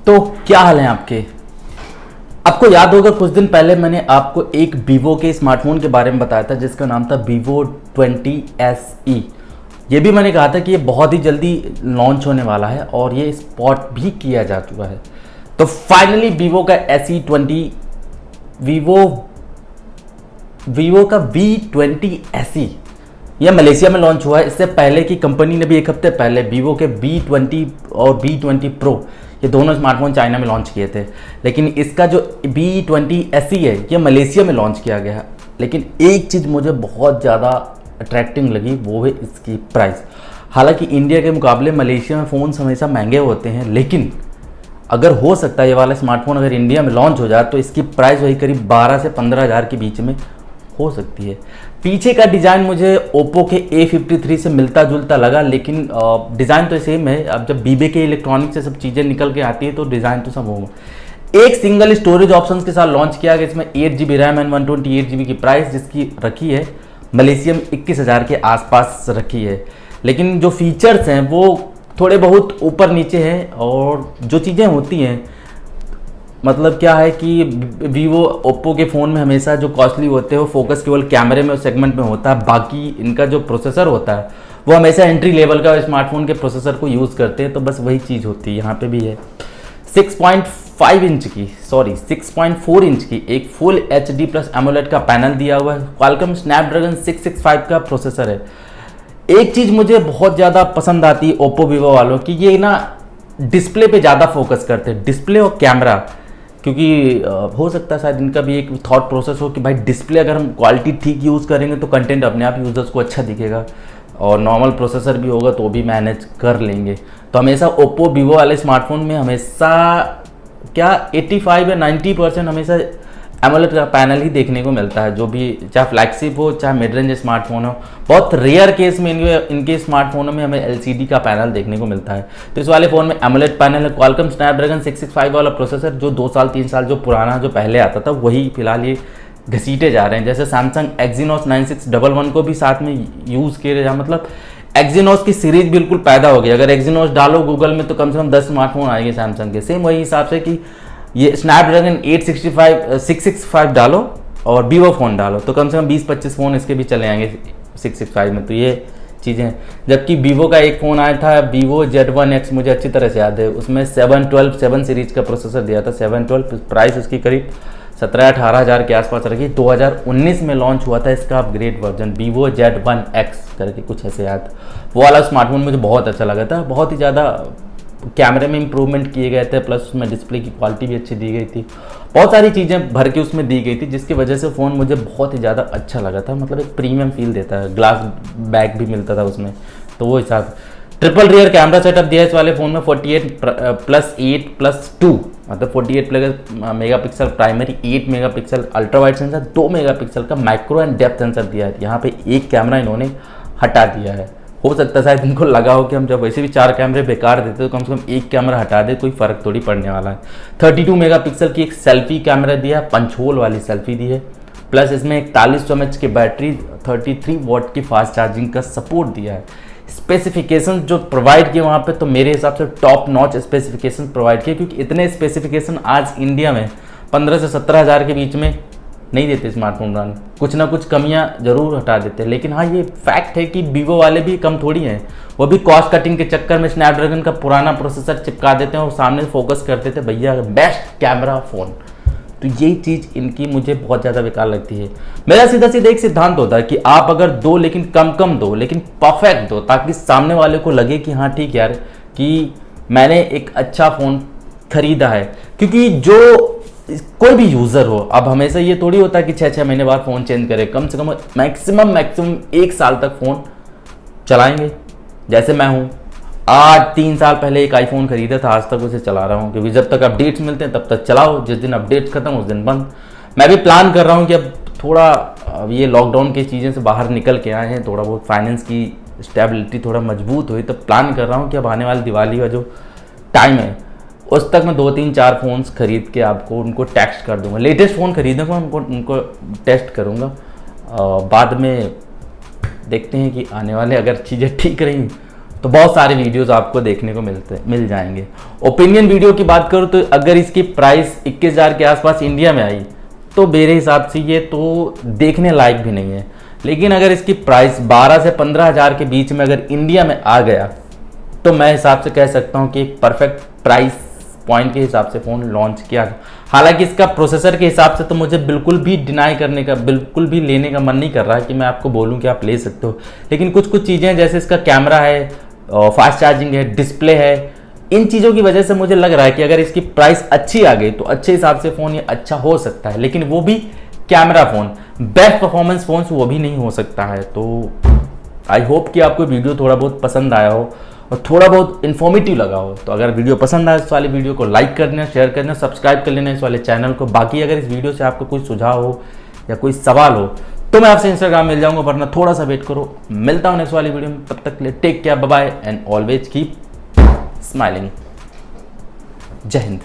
तो क्या हाल है आपके। आपको याद होगा कुछ दिन पहले मैंने आपको एक वीवो के स्मार्टफोन के बारे में बताया था जिसका नाम था Vivo 20SE। ये भी मैंने कहा था कि ये बहुत ही जल्दी लॉन्च होने वाला है और ये स्पॉट भी किया जा चुका है। तो फाइनली वीवो का SE20 वीवो का V20SE यह मलेशिया में लॉन्च हुआ है। इससे पहले की कंपनी ने भी एक हफ्ते पहले वीवो के V20 और V20 Pro ये दोनों स्मार्टफोन चाइना में लॉन्च किए थे, लेकिन इसका जो V20SE है ये मलेशिया में लॉन्च किया गया है। लेकिन एक चीज़ मुझे बहुत ज़्यादा अट्रैक्टिंग लगी, वो है इसकी प्राइस। हालांकि इंडिया के मुकाबले मलेशिया में फ़ोन्स हमेशा महंगे होते हैं, लेकिन अगर हो सकता है ये वाला स्मार्टफोन अगर इंडिया में लॉन्च हो जाए तो इसकी प्राइस वही करीब 12 से 15 हज़ार के बीच में हो सकती है। पीछे का डिज़ाइन मुझे ओप्पो के A53 से मिलता जुलता लगा, लेकिन डिज़ाइन तो सेम है। अब जब BBK इलेक्ट्रॉनिक से सब चीज़ें निकल के आती है तो डिज़ाइन तो सब होगा। एक सिंगल स्टोरेज ऑप्शंस के साथ लॉन्च किया गया, इसमें 8GB रैम एंड 128GB की प्राइस जिसकी रखी है मलेशिया में 21,000 के आसपास रखी है। लेकिन जो फीचर्स हैं वो थोड़े बहुत ऊपर नीचे हैं, और जो चीज़ें होती हैं मतलब क्या है कि वीवो ओप्पो के फ़ोन में हमेशा जो कॉस्टली होते हैं वो फोकस केवल कैमरे में और सेगमेंट में होता है। बाकी इनका जो प्रोसेसर होता है वो हमेशा एंट्री लेवल का स्मार्टफोन के प्रोसेसर को यूज़ करते हैं, तो बस वही चीज़ होती है यहाँ पे भी है। 6.4 इंच की एक फुल HD प्लस एमोलेड का पैनल दिया हुआ है। क्वालकॉम स्नैपड्रैगन 665 का प्रोसेसर है। एक चीज़ मुझे बहुत ज़्यादा पसंद आती है ओप्पो वीवो वालों की, ये ना डिस्प्ले पे ज़्यादा फोकस करते हैं, डिस्प्ले और कैमरा। क्योंकि हो सकता है शायद इनका भी एक थॉट प्रोसेस हो कि भाई डिस्प्ले अगर हम क्वालिटी ठीक यूज़ करेंगे तो कंटेंट अपने आप यूज़र्स को अच्छा दिखेगा, और नॉर्मल प्रोसेसर भी होगा तो भी मैनेज कर लेंगे। तो हमेशा ओप्पो वीवो वाले स्मार्टफोन में हमेशा क्या 85 या 90% हमेशा एमोलेड का पैनल ही देखने को मिलता है, जो भी चाहे फ्लैगशिप हो चाहे मिड रेंज स्मार्टफोन हो। बहुत रेयर केस में इनके स्मार्टफोनों में हमें LCD का पैनल देखने को मिलता है। तो इस वाले फ़ोन में एमोलेड पैनल है। क्वालकॉम स्नैपड्रैगन 665 वाला प्रोसेसर जो 2 साल 3 साल जो पुराना जो पहले आता था वही फिलहाल ये घसीटे जा रहे हैं। जैसे सैमसंग Exynos 9611 को भी साथ में यूज़ किया जा, मतलब Exynos की सीरीज बिल्कुल पैदा हो गई। अगर Exynos डालो गूगल में तो कम से कम 10 स्मार्टफोन आएंगे सैमसंग के। सेम वही हिसाब से कि ये स्नैपड्रैगन 665 डालो और वीवो फ़ोन डालो तो कम से कम 20-25 फ़ोन इसके भी चले आएंगे 665 में। तो ये चीज़ें, जबकि वीवो का एक फ़ोन आया था Vivo Z1X, मुझे अच्छी तरह से याद है, उसमें 7 सीरीज का प्रोसेसर दिया था। 712 प्राइस उसकी करीब 17-18 हज़ार के आसपास रखी। 2019 में लॉन्च हुआ था इसका अपग्रेड वर्जन Vivo Z1X करके कुछ ऐसे याद। वो वाला स्मार्टफोन मुझे बहुत अच्छा लगा था। बहुत ही ज़्यादा कैमरे में इंप्रूवमेंट किए गए थे, प्लस उसमें डिस्प्ले की क्वालिटी भी अच्छी दी गई थी। बहुत सारी चीज़ें भर के उसमें दी गई थी जिसकी वजह से फ़ोन मुझे बहुत ही ज़्यादा अच्छा लगा था। मतलब एक प्रीमियम फील देता है, ग्लास बैग भी मिलता था उसमें, तो वो हिसाब। ट्रिपल रियर कैमरा सेटअप दिया है इस वाले फ़ोन में 48+8+2, मतलब 48 megapixel primary, 8 megapixel ultra wide sensor, 2 megapixel का माइक्रो एंड डेप्थ सेंसर दिया है। यहाँ पे एक कैमरा इन्होंने हटा दिया है। हो सकता है शायद इनको लगा हो कि हम जब वैसे भी 4 कैमरे बेकार देते तो कम से कम एक कैमरा हटा दे, कोई फ़र्क थोड़ी पड़ने वाला है। 32 मेगापिक्सल की एक सेल्फी कैमरा दिया है, पंच होल वाली सेल्फी दी है, प्लस इसमें 4100 mAh की बैटरी, 33 वॉट की फास्ट चार्जिंग का सपोर्ट दिया है। स्पेसिफिकेशन जो प्रोवाइड किए वहाँ पे तो मेरे हिसाब से टॉप नॉच स्पेसिफिकेशन प्रोवाइड किए, क्योंकि इतने स्पेसिफिकेशन आज इंडिया में 15 से 17 हज़ार के बीच में नहीं देते स्मार्टफोन ब्रांड। कुछ ना कुछ कमियां जरूर हटा देते हैं, लेकिन हाँ ये फैक्ट है कि वीवो वाले भी कम थोड़ी हैं। वो भी कॉस्ट कटिंग के चक्कर में स्नैपड्रैगन का पुराना प्रोसेसर चिपका देते हैं और सामने फोकस कर देते हैं भैया बेस्ट कैमरा फ़ोन। तो यही चीज़ इनकी मुझे बहुत ज़्यादा बेकार लगती है। मेरा सीधा सीधा एक सिद्धांत होता है कि आप अगर दो लेकिन कम दो, लेकिन परफेक्ट दो, ताकि सामने वाले को लगे कि हाँ ठीक यार कि मैंने एक अच्छा फ़ोन खरीदा है। क्योंकि जो कोई भी यूज़र हो, अब हमेशा ये थोड़ी होता है कि 6-6 महीने बाद फ़ोन चेंज करे, कम से कम मैक्सिमम 1 साल तक फ़ोन चलाएंगे। जैसे मैं हूँ, आज 3 साल पहले एक आईफोन खरीदा था, आज तक उसे चला रहा हूँ, क्योंकि जब तक अपडेट्स मिलते हैं तब तक चलाओ, जिस दिन अपडेट्स खत्म उस दिन बंद। मैं भी प्लान कर रहा हूँ कि अब थोड़ा ये लॉकडाउन की चीज़ें से बाहर निकल के आए हैं, थोड़ा बहुत फाइनेंस की स्टेबिलिटी थोड़ा मजबूत हुई, तो प्लान कर रहा हूँ कि अब आने वाली दिवाली का जो टाइम है उस तक मैं 2-3-4 फ़ोन्स खरीद के आपको उनको टेस्ट कर दूंगा। लेटेस्ट फ़ोन खरीदूंगा, उनको टेस्ट करूंगा। बाद में देखते हैं कि आने वाले अगर चीज़ें ठीक रही तो बहुत सारे वीडियोस आपको देखने को मिल जाएंगे। ओपिनियन वीडियो की बात करूँ तो अगर इसकी प्राइस 21,000 के आसपास इंडिया में आई तो मेरे हिसाब से ये तो देखने लायक भी नहीं है। लेकिन अगर इसकी प्राइस 12 से 15,000 के बीच में अगर इंडिया में आ गया तो मैं हिसाब से कह सकता हूँ कि एक परफेक्ट प्राइस पॉइंट के हिसाब से फ़ोन लॉन्च किया। हालांकि इसका प्रोसेसर के हिसाब से तो मुझे बिल्कुल भी डिनाई करने का, बिल्कुल भी लेने का मन नहीं कर रहा है कि मैं आपको बोलूं कि आप ले सकते हो। लेकिन कुछ कुछ चीज़ें जैसे इसका कैमरा है, फास्ट चार्जिंग है, डिस्प्ले है, इन चीज़ों की वजह से मुझे लग रहा है कि अगर इसकी प्राइस अच्छी आ गई तो अच्छे हिसाब से फ़ोन ये अच्छा हो सकता है। लेकिन वो भी camera phone, best performance phones वो भी नहीं हो सकता है। तो आई होप कि आपको वीडियो थोड़ा बहुत पसंद आया हो और थोड़ा बहुत इन्फॉर्मेटिव लगा हो। तो अगर वीडियो पसंद आए इस वाले वीडियो को लाइक कर देना, शेयर कर देना, सब्सक्राइब कर लेना इस वाले चैनल को। बाकी अगर इस वीडियो से आपको कोई सुझाव हो या कोई सवाल हो तो मैं आपसे इंस्टाग्राम मिल जाऊंगा, वरना थोड़ा सा वेट करो। मिलता हूँ नेक्स्ट वाली वीडियो में, तब तक के लिए take care, bye bye and always keep smiling. जय हिंद।